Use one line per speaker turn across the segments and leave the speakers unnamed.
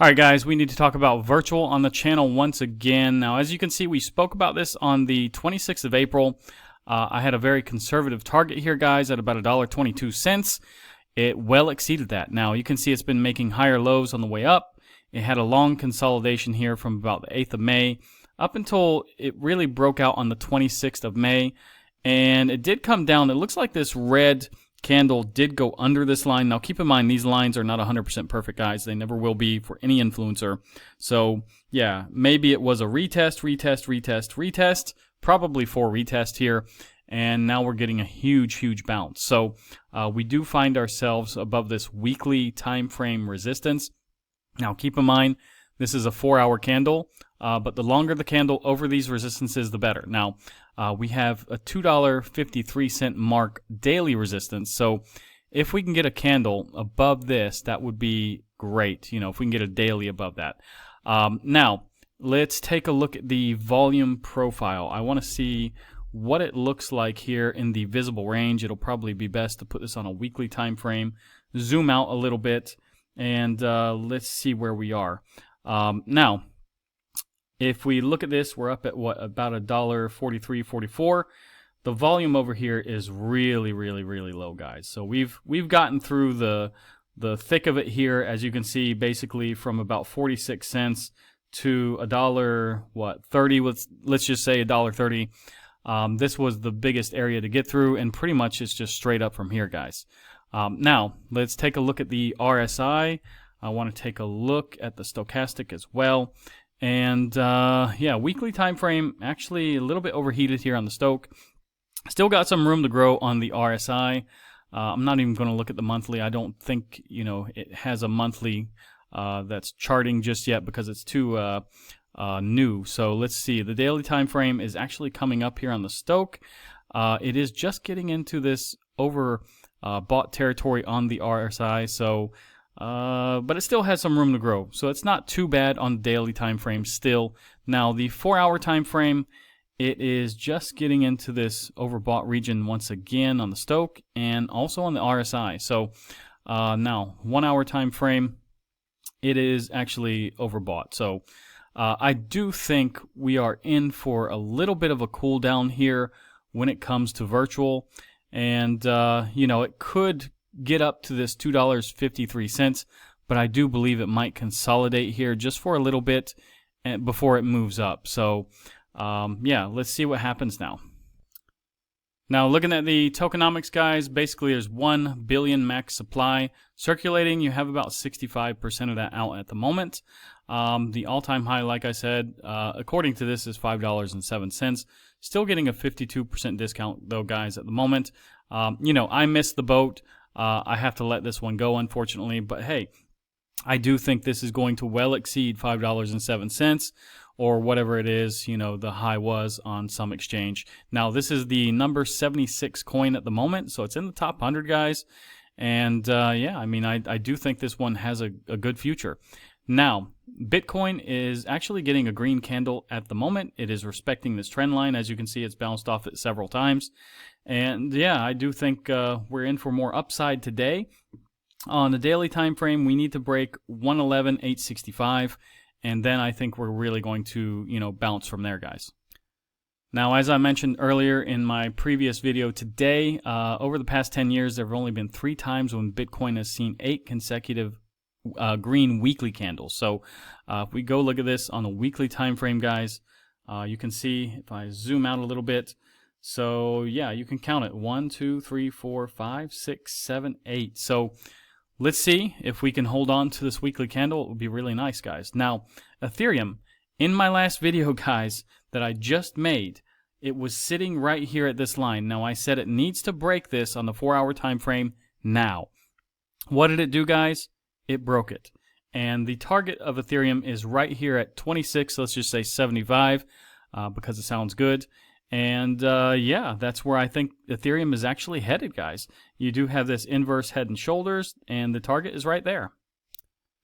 Alright guys, we need to talk about virtual on the channel once again. Now as you can see, we spoke about this on the 26th of April. I had a very conservative target here guys at about $1.22. It well exceeded that. Now you can see it's been making higher lows on the way up. It had a long consolidation here from about the 8th of May up until it really broke out on the 26th of May. And it did come down. It looks like this red candle did go under this line. Now keep in mind these lines are not 100% perfect guys. They never will be for any influencer. So yeah, maybe it was a retest, probably 4 retests here, and now we're getting a huge bounce. So we do find ourselves above this weekly time frame resistance. Now keep in mind this is a 4-hour candle, but the longer the candle over these resistances, the better. Now, we have a $2.53 mark daily resistance. So if we can get a candle above this, that would be great. You know, if we can get a daily above that. Now, let's take a look at the volume profile. I want to see what it looks like here in the visible range. It'll probably be best to put this on a weekly time frame, zoom out a little bit, and let's see where we are. Now, if we look at this, we're up at what, about $1.43, 44. The volume over here is really low, guys. So we've gotten through the thick of it here, as you can see, basically from about 46 cents to $1.30. Let's just say $1.30. This was the biggest area to get through, and pretty much it's just straight up from here, guys. Now let's take a look at the RSI. I want to take a look at the stochastic as well. And yeah, weekly time frame actually a little bit overheated here on the Stoke. Still got some room to grow on the RSI. I'm not even going to look at the monthly. I don't think, you know, it has a monthly that's charting just yet because it's too new. So let's see. The daily time frame is actually coming up here on the Stoke. It is just getting into this overbought territory on the RSI. So but it still has some room to grow, so it's not too bad on the daily time frame still. Now the 4-hour time frame, it is just getting into this overbought region once again on the Stoke and also on the RSI. So now 1-hour time frame, it is actually overbought. So I do think we are in for a little bit of a cool down here when it comes to virtual, and you know, it could get up to this $2.53, but I do believe it might consolidate here just for a little bit before it moves up. So yeah, let's see what happens now. Now looking at the tokenomics, guys, basically there's 1 billion max supply circulating. You have about 65% of that out at the moment. The all-time high, like I said, according to this, is $5.07. Still getting a 52% discount though, guys, at the moment. You know, I missed the boat. I have to let this one go, unfortunately, but hey, I do think this is going to well exceed $5.07 or whatever it is, you know, the high was on some exchange. Now, this is the number 76 coin at the moment, so it's in the top 100, guys. And yeah, I mean, I do think this one has a good future. Now, Bitcoin is actually getting a green candle at the moment. It is respecting this trend line. As you can see, it's bounced off it several times. And yeah, I do think we're in for more upside today. On the daily time frame, we need to break 111.865, and then I think we're really going to, you know, bounce from there, guys. Now, as I mentioned earlier in my previous video today, over the past 10 years, there have only been 3 times when Bitcoin has seen 8 consecutive green weekly candles. So if we go look at this on a weekly time frame, guys, you can see if I zoom out a little bit. So yeah, you can count it. 1, 2, 3, 4, 5, 6, 7, 8. So let's see if we can hold on to this weekly candle. It would be really nice, guys. Now, Ethereum, in my last video, guys, that I just made, it was sitting right here at this line. Now, I said it needs to break this on the 4-hour time frame now. What did it do, guys? It broke it. And the target of Ethereum is right here at 26, let's just say 75, because it sounds good. And yeah, that's where I think Ethereum is actually headed, guys. You do have this inverse head and shoulders, and the target is right there.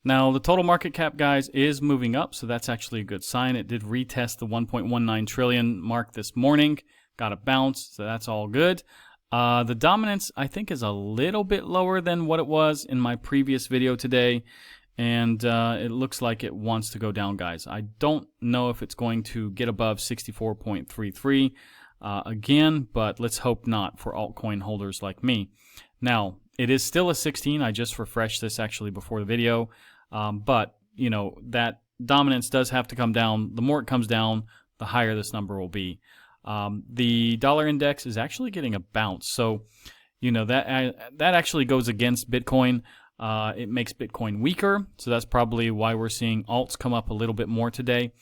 Now, the total market cap, guys, is moving up, so that's actually a good sign. It did retest the 1.19 trillion mark this morning. Got a bounce, so that's all good. The dominance, I think, is a little bit lower than what it was in my previous video today. and it looks like it wants to go down, guys. I don't know if it's going to get above 64.33 again, but let's hope not for altcoin holders like me. Now, it is still a 16. I just refreshed this actually before the video, but you know, that dominance does have to come down. The more it comes down, the higher this number will be. The dollar index is actually getting a bounce, so you know that actually goes against Bitcoin. It makes Bitcoin weaker, so that's probably why we're seeing alts come up a little bit more today.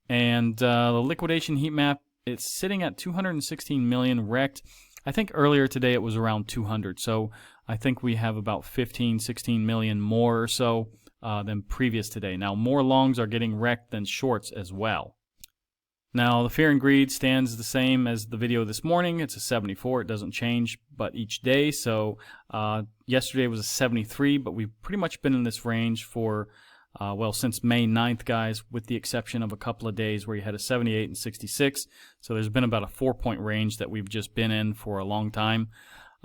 And the liquidation heat map, it's sitting at 216 million wrecked. I think earlier today it was around 200, so I think we have about 16 million more or so than previous today. Now, more longs are getting wrecked than shorts as well. Now, the fear and greed stands the same as the video this morning. It's a 74. It doesn't change but each day. So yesterday was a 73, but we've pretty much been in this range for, well, since May 9th, guys, with the exception of a couple of days where you had a 78 and 66. So there's been about a 4-point range that we've just been in for a long time.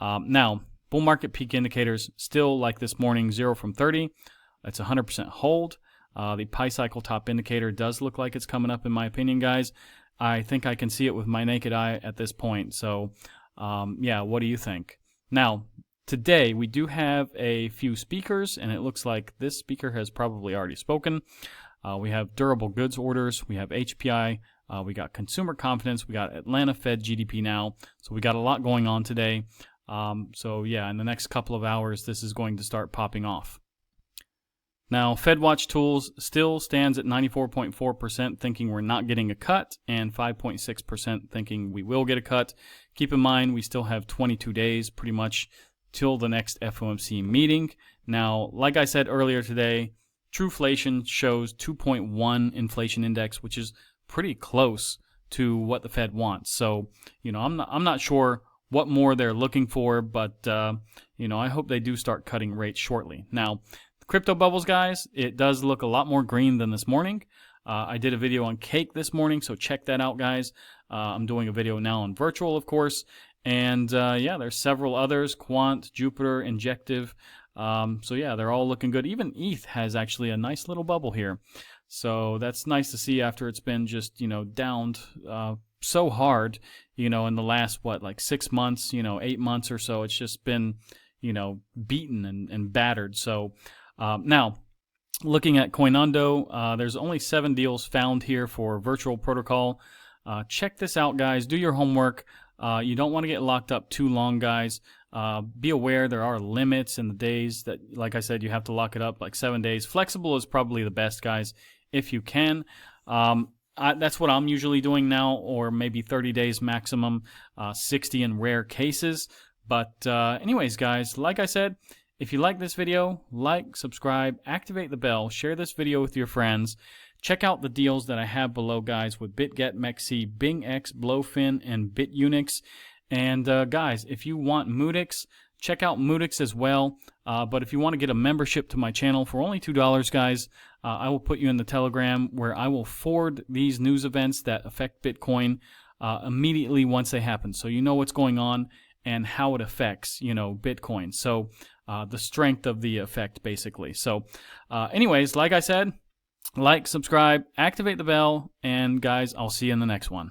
Now, bull market peak indicators still like this morning, 0 from 30. It's 100% hold. The pi cycle top indicator does look like it's coming up, in my opinion, guys. I think I can see it with my naked eye at this point. So, yeah, what do you think? Now, today we do have a few speakers, and it looks like this speaker has probably already spoken. We have durable goods orders. We have HPI. We got consumer confidence. We got Atlanta Fed GDP now. So we got a lot going on today. So, yeah, in the next couple of hours, this is going to start popping off. Now, FedWatch Tools still stands at 94.4% thinking we're not getting a cut, and 5.6% thinking we will get a cut. Keep in mind, we still have 22 days pretty much till the next FOMC meeting. Now, like I said earlier today, Trueflation shows 2.1 inflation index, which is pretty close to what the Fed wants. So, you know, I'm not sure what more they're looking for, but, you know, I hope they do start cutting rates shortly. Now, crypto bubbles, guys, it does look a lot more green than this morning. I did a video on Cake this morning, so check that out, guys. I'm doing a video now on Virtual, of course. And, yeah, there's several others, Quant, Jupiter, Injective. So, yeah, they're all looking good. Even ETH has actually a nice little bubble here. So that's nice to see after it's been just, you know, downed so hard, you know, in the last, what, like 6 months, you know, 8 months or so. It's just been, you know, beaten and battered. So, now, looking at Coinondo, there's only 7 deals found here for virtual protocol. Check this out, guys. Do your homework. You don't want to get locked up too long, guys. Be aware there are limits in the days that, like I said, you have to lock it up, like 7 days. Flexible is probably the best, guys, if you can. That's what I'm usually doing now, or maybe 30 days maximum, 60 in rare cases. But anyways, guys, like I said, if you like this video, like, subscribe, activate the bell, share this video with your friends. Check out the deals that I have below, guys, with Bitget, MEXC, BingX, Blowfin, and BitUnix. And guys, if you want Moodix, check out Moodix as well. But if you want to get a membership to my channel for only $2, guys, I will put you in the Telegram where I will forward these news events that affect Bitcoin immediately once they happen. So you know what's going on and how it affects, you know, Bitcoin. So the strength of the effect, basically. So anyways, like I said, like, subscribe, activate the bell, and guys, I'll see you in the next one.